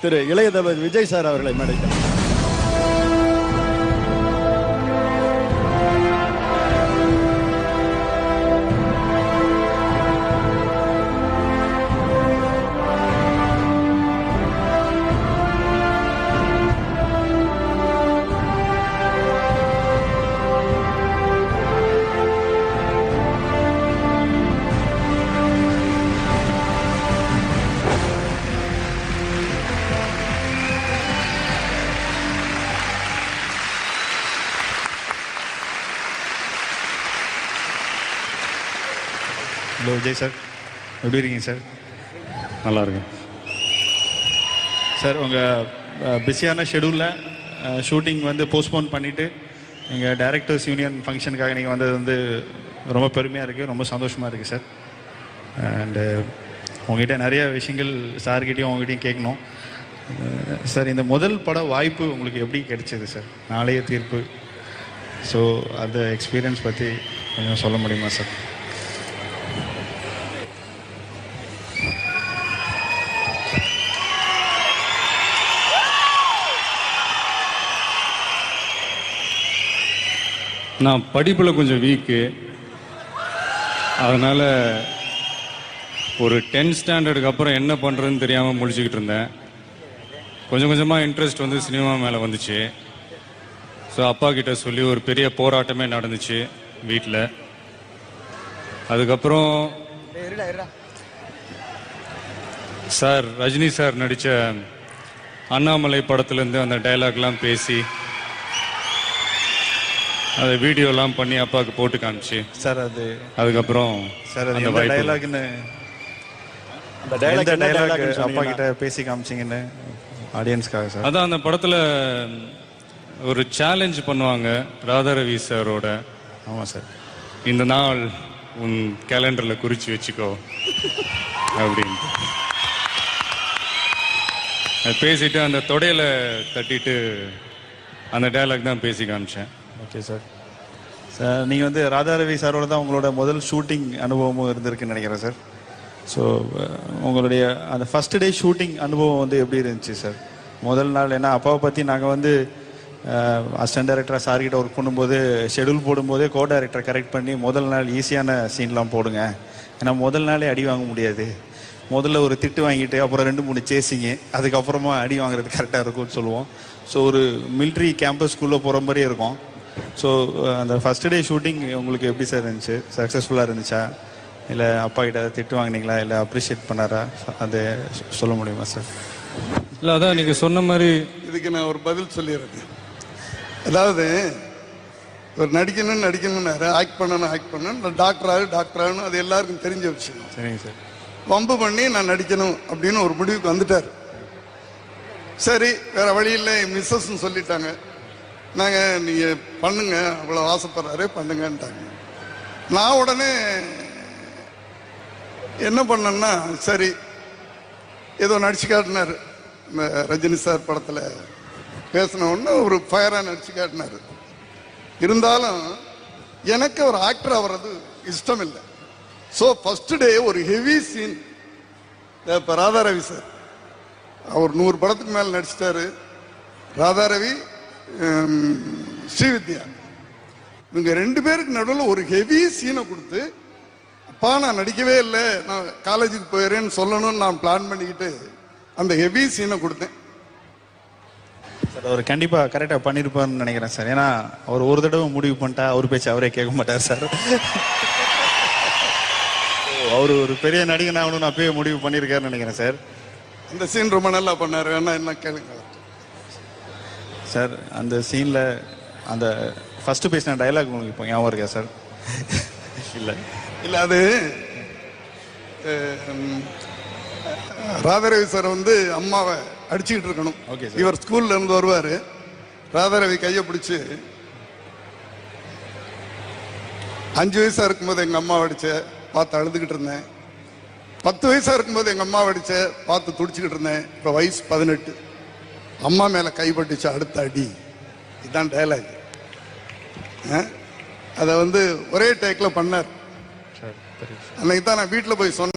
திரு இளைய தளபதி விஜய் சார் அவர்களை மேடைக்கு. ஹலோ விஜய் சார், எப்படி இருக்கீங்க சார்? நல்லா இருக்கேன் சார். உங்கள் பிஸியான ஷெடியூலில் ஷூட்டிங் வந்து போஸ்ட்போன் பண்ணிவிட்டு நீங்கள் டைரக்டர்ஸ் யூனியன் ஃபங்க்ஷனுக்காக நீங்கள் வந்தது வந்து ரொம்ப பெருமையாக இருக்குது, ரொம்ப சந்தோஷமாக இருக்குது சார். அண்டு உங்ககிட்ட நிறைய விஷயங்கள் சார்கிட்டையும் உங்ககிட்டையும் கேட்கணும் சார். இந்த முதல் பட வாய்ப்பு உங்களுக்கு எப்படி கிடைச்சிது சார்? நாளைய தீர்ப்பு. ஸோ அந்த எக்ஸ்பீரியன்ஸ் பற்றி கொஞ்சம் சொல்ல முடியுமா சார்? நான் படிப்பில் கொஞ்சம் வீக்கு, அதனால் ஒரு 10th ஸ்டாண்டர்டுக்கு அப்புறம் என்ன பண்ணுறதுன்னு தெரியாமல் முழிச்சுக்கிட்டு இருந்தேன். கொஞ்சம் கொஞ்சமாக இன்ட்ரெஸ்ட் வந்து சினிமா மேலே வந்துச்சு. ஸோ அப்பா கிட்ட சொல்லி ஒரு பெரிய போராட்டமே நடந்துச்சு வீட்டில். அதுக்கப்புறம் சார் ரஜினி சார் நடித்த அண்ணாமலை படத்துலேருந்து அந்த டைலாக்லாம் பேசி அதை வீடியோலாம் பண்ணி அப்பாவுக்கு போட்டு காமிச்சு சார். அதுக்கப்புறம் சார் அந்த டைலாக்னு அந்த டைலாக் அப்பா கிட்ட பேசி காமிச்சிங்கன்னு ஆடியன்ஸ்க்காக சார். அதான் அந்த படத்தில் ஒரு சேலஞ்ச் பண்ணுவாங்க ராதாரவி சாரோட. ஆமாம் சார். இந்த நாள் உன் கேலண்டரில் குறித்து வச்சுக்கோ அப்படின்ட்டு பேசிட்டு அந்த தொடையில் தட்டிட்டு அந்த டைலாக் தான் பேசி காமிச்சேன். Okay sir. சார் நீங்கள் வந்து ராதாரவி சாரோட தான் உங்களோட முதல் ஷூட்டிங் அனுபவமும் இருந்திருக்குன்னு நினைக்கிறேன் சார். ஸோ உங்களுடைய அந்த ஃபஸ்ட் டே ஷூட்டிங் அனுபவம் வந்து எப்படி இருந்துச்சு சார்? முதல் நாள் ஏன்னா அப்பாவை பற்றி நாங்கள் வந்து அசிஸ்டன்ட் டைரக்டராக சார்கிட்ட ஒர்க் பண்ணும்போது ஷெடியூல் போடும்போதே கோ டைரக்டரை கரெக்ட் பண்ணி முதல் நாள் ஈஸியான சீன்லாம் போடுங்க, ஏன்னா முதல் நாளே அடி வாங்க முடியாது, முதல்ல ஒரு திட்டு வாங்கிட்டு அப்புறம் 2-3 சேசிங்க, அதுக்கப்புறமா அடி வாங்குறது கரெக்டாக இருக்கும்னு சொல்லுவோம். ஸோ ஒரு மிலிட்ரி கேம்பஸ்குள்ளே போகிற மாதிரியே இருக்கும். ஸோ அந்த ஃபஸ்ட் டே ஷூட்டிங் உங்களுக்கு எப்படி சார் இருந்துச்சு? சக்ஸஸ்ஃபுல்லாக இருந்துச்சா, இல்லை அப்பா கிட்ட திட்டு வாங்கினீங்களா, இல்லை அப்ரிஷியேட் பண்ணாரா? அதை சொல்ல முடியுமா சார்? இல்லை அதான் நீங்கள் சொன்ன மாதிரி இதுக்கு நான் ஒரு பதில் சொல்லிடுறேன். அதாவது ஒரு நடிக்கணும்னாரு, ஆக்ட் பண்ணணும், டாக்டராகணும், அது எல்லாருக்கும் தெரிஞ்ச விஷயம். சரிங்க சார். வம்பு பண்ணி நான் நடிக்கணும் அப்படின்னு ஒரு முடிவுக்கு வந்துட்டார். சரி, வேற வழி இல்லை, மிஸ்ஸஸ்ன்னு சொல்லிட்டாங்க. நாங்கள் நீங்கள் பண்ணுங்க, அவ்வளோ ஆசைப்படுறாரு பண்ணுங்கன்ட்டாங்க. நான் உடனே என்ன பண்ணேன்னா, சரி ஏதோ நடிச்சு காட்டினார். இந்த ரஜினி சார் படத்தில் பேசின ஒன்று ஒரு ஃபயராக நடிச்சு காட்டினார். இருந்தாலும் எனக்கு ஒரு ஆக்டர் ஆகிறது இஷ்டம் இல்லை. ஸோ ஃபஸ்ட்டு டே ஒரு ஹெவி சீன். இப்போ ராதாரவி சார் அவர் 100 படத்துக்கு மேலே நடிச்சிட்டாரு. ராதாரவி, ஸ்ரீவித்யா, இவங்க 2 பேருக்கு நடுவில் ஒரு ஹெவி சீனை கொடுத்து, அப்பா நான் நடிக்கவே இல்லை, நான் காலேஜுக்கு போயிடுறேன்னு சொல்லணும்னு நான் பிளான் பண்ணிக்கிட்டு அந்த ஹெவி சீனை கொடுத்தேன் சார். அவர் கண்டிப்பாக கரெக்டாக பண்ணியிருப்பார்னு நினைக்கிறேன் சார். ஏன்னா அவர் ஒரு தடவை முடிவு பண்ணிட்டா அவர் பேச்சு அவரே கேட்க மாட்டார் சார். அவர் ஒரு பெரிய நடிகன் ஆகணும்னு அப்பயே முடிவு பண்ணியிருக்காருன்னு நினைக்கிறேன் சார். அந்த சீன் ரொம்ப நல்லா பண்ணார். வேணா என்ன கேளுங்க சார். அந்த சீனில் அந்த ஃபஸ்ட்டு பேசின டைலாக் உங்களுக்கு இப்போ ஞாபகம் இருக்கா சார்? இல்லை இல்லை, அது ராதாரவி சார் வந்து அம்மாவை அடிச்சுக்கிட்டு இருக்கணும். Okay sir. இவர் ஸ்கூல்ல இருந்து வருவார், ராதாரவி கையை பிடிச்சி 5 வயசா இருக்கும்போது எங்கள் அம்மா அடிச்ச பார்த்து அழுதுகிட்டு இருந்தேன், 10 வயசா இருக்கும்போது எங்கள் அம்மா அடிச்ச பார்த்து துடிச்சுக்கிட்டு இருந்தேன், இப்போ வயசு 18, அம்மா மேலே கைப்பட்டுச்சு அடுத்த அடி. இதுதான் டைலாக். அதை வந்து ஒரே டேக்கில் பண்ணார். அன்னைக்கு தான் நான் வீட்டில் போய் சொன்னேன்.